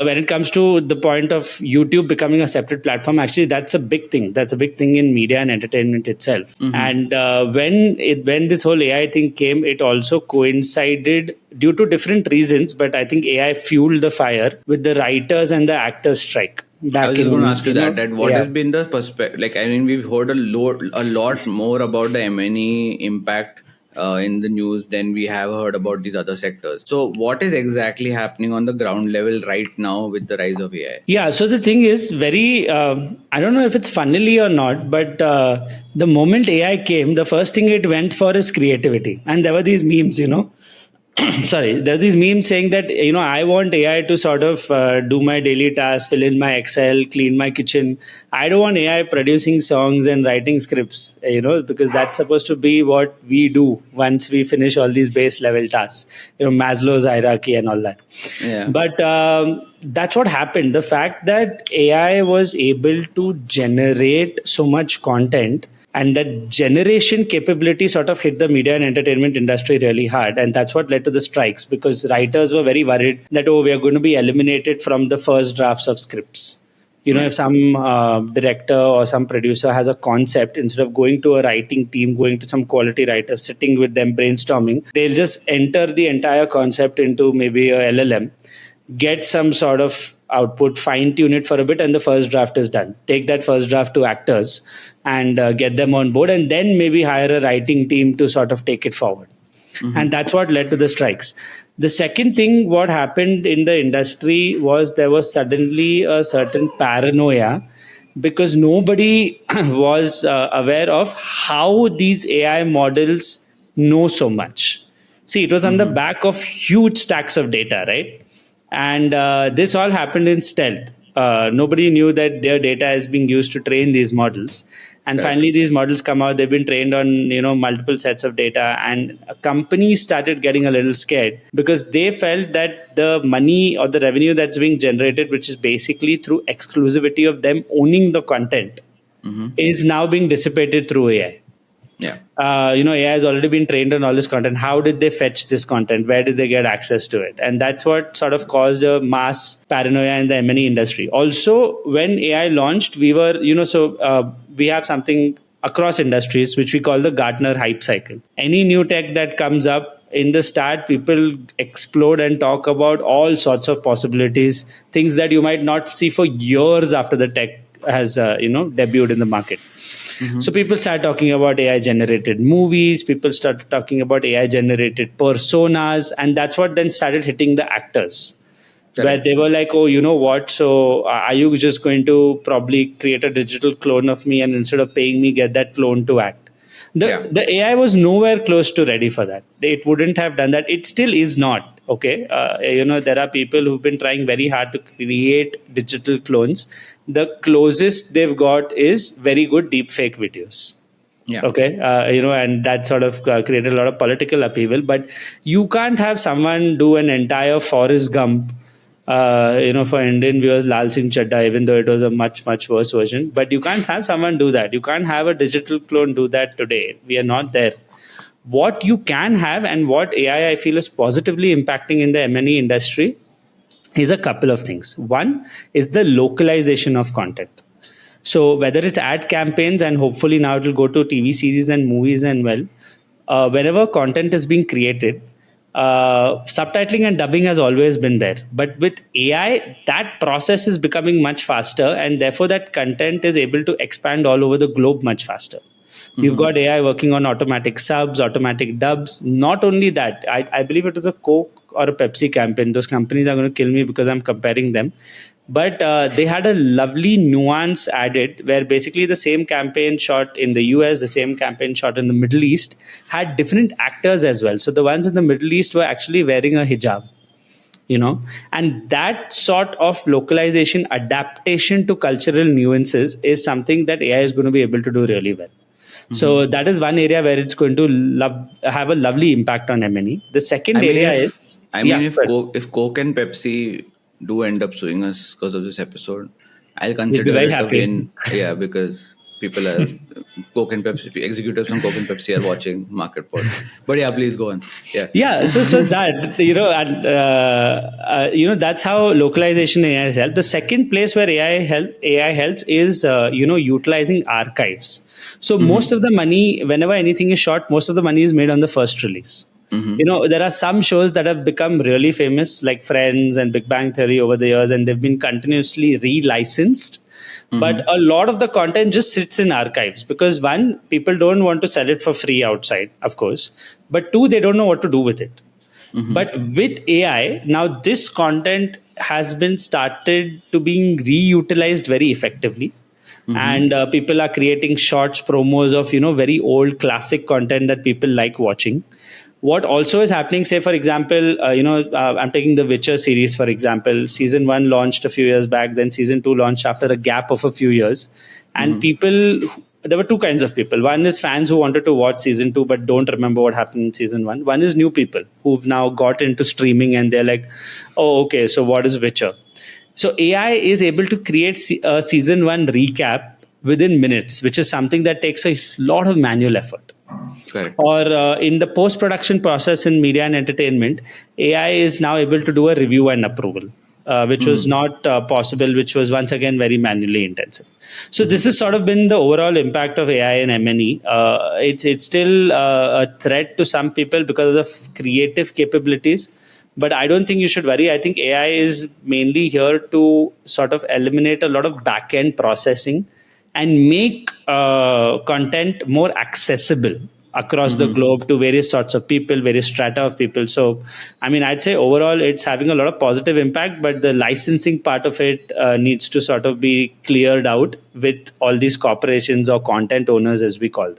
when it comes to the point of YouTube becoming a separate platform, actually that's a big thing. That's a big thing in media and entertainment itself. And when this whole AI thing came, it also coincided due to different reasons, but I think AI fueled the fire with the writers and the actors strike I was back just going to in, ask you that what yeah. has been the perspective? Like, I mean, we've heard a lot more about the M&E impact in the news than we have heard about these other sectors. So, what is exactly happening on the ground level right now with the rise of AI? Yeah, so the thing is very, I don't know if it's funnily or not, but the moment AI came, the first thing it went for is creativity. And there were these memes. Sorry, there's these memes saying that, I want AI to sort of do my daily tasks, fill in my Excel, clean my kitchen. I don't want AI producing songs and writing scripts, because that's supposed to be what we do once we finish all these base level tasks, Maslow's hierarchy and all that. Yeah. But that's what happened. The fact that AI was able to generate so much content, and that generation capability sort of hit the media and entertainment industry really hard. And that's what led to the strikes, because writers were very worried that, oh, we are going to be eliminated from the first drafts of scripts. If some director or some producer has a concept, instead of going to a writing team, going to some quality writers, sitting with them, brainstorming, they'll just enter the entire concept into maybe a LLM, get some sort of output, fine tune it for a bit, and the first draft is done. Take that first draft to actors and get them on board, and then maybe hire a writing team to sort of take it forward. And that's what led to the strikes. The second thing, what happened in the industry was there was suddenly a certain paranoia, because nobody was aware of how these AI models know so much. See, it was on the back of huge stacks of data, right? And this all happened in stealth. Nobody knew that their data is being used to train these models. And finally, these models come out. They've been trained on multiple sets of data, and companies started getting a little scared, because they felt that the money or the revenue that's being generated, which is basically through exclusivity of them owning the content, is now being dissipated through AI. Yeah. AI has already been trained on all this content. How did they fetch this content? Where did they get access to it? And that's what sort of caused a mass paranoia in the M&E industry. Also, when AI launched, we were, we have something across industries which we call the Gartner hype cycle. Any new tech that comes up, in the start, people explode and talk about all sorts of possibilities, things that you might not see for years after the tech has, debuted in the market. So people start talking about AI generated movies, people started talking about AI generated personas, and that's what then started hitting the actors. Where they were like, oh, you know what? So are you just going to probably create a digital clone of me, and instead of paying me, get that clone to act? The AI was nowhere close to ready for that. It wouldn't have done that. It still is not. Okay. There are people who've been trying very hard to create digital clones. The closest they've got is very good deepfake videos. Yeah. Okay. And that sort of created a lot of political upheaval. But you can't have someone do an entire Forrest Gump, for Indian viewers, Lal Singh Chadda, even though it was a much, much worse version. But you can't have someone do that. You can't have a digital clone do that today. We are not there. What you can have, and what AI I feel is positively impacting in the M&E industry, is a couple of things. One is the localization of content. So whether it's ad campaigns, and hopefully now it will go to TV series and movies, and whenever content is being created, subtitling and dubbing has always been there. But with AI, that process is becoming much faster, and therefore that content is able to expand all over the globe much faster. You've got AI working on automatic subs, automatic dubs. Not only that, I believe it was a Coke or a Pepsi campaign. Those companies are going to kill me because I'm comparing them. But they had a lovely nuance added, where basically the same campaign shot in the US, the same campaign shot in the Middle East, had different actors as well. So the ones in the Middle East were actually wearing a hijab, and that sort of localization, adaptation to cultural nuances, is something that AI is going to be able to do really well. So that is one area where it's going to have a lovely impact on M&E. The second area is... if Coke and Pepsi do end up suing us because of this episode, I'll We'll be consider very it a happy. win. Yeah, because people are Coke and Pepsi executives from Coke and Pepsi are watching Market Pod. But yeah, please go on. Yeah. Yeah, so that and that's how localization AI has helped. The second place where AI helps is utilizing archives. So most of the money, whenever anything is shot, most of the money is made on the first release. There are some shows that have become really famous, like Friends and Big Bang Theory, over the years, and they've been continuously re-licensed. But a lot of the content just sits in archives because, one, people don't want to sell it for free outside, of course, but two, they don't know what to do with it. But with AI, now this content has been started to being reutilized very effectively. And people are creating shorts, promos of very old classic content that people like watching. What also is happening, say for example, I'm taking the Witcher series for example. Season 1 launched a few years back, then season 2 launched after a gap of a few years. And there were two kinds of people. One is fans who wanted to watch season 2 but don't remember what happened in season 1. One is new people who've now got into streaming and they're like, oh, okay, so what is Witcher? So AI is able to create a season 1 recap within minutes, which is something that takes a lot of manual effort. Correct. Or in the post production process in media and entertainment, AI is now able to do a review and approval, which was not possible, which was once again very manually intensive. So this has sort of been the overall impact of AI and M&E. It's still a threat to some people because of the creative capabilities. But I don't think you should worry. I think AI is mainly here to sort of eliminate a lot of back end processing and make content more accessible across the globe to various sorts of people, various strata of people. So, I mean, I'd say overall it's having a lot of positive impact, but the licensing part of it needs to sort of be cleared out with all these corporations or content owners, as we call them.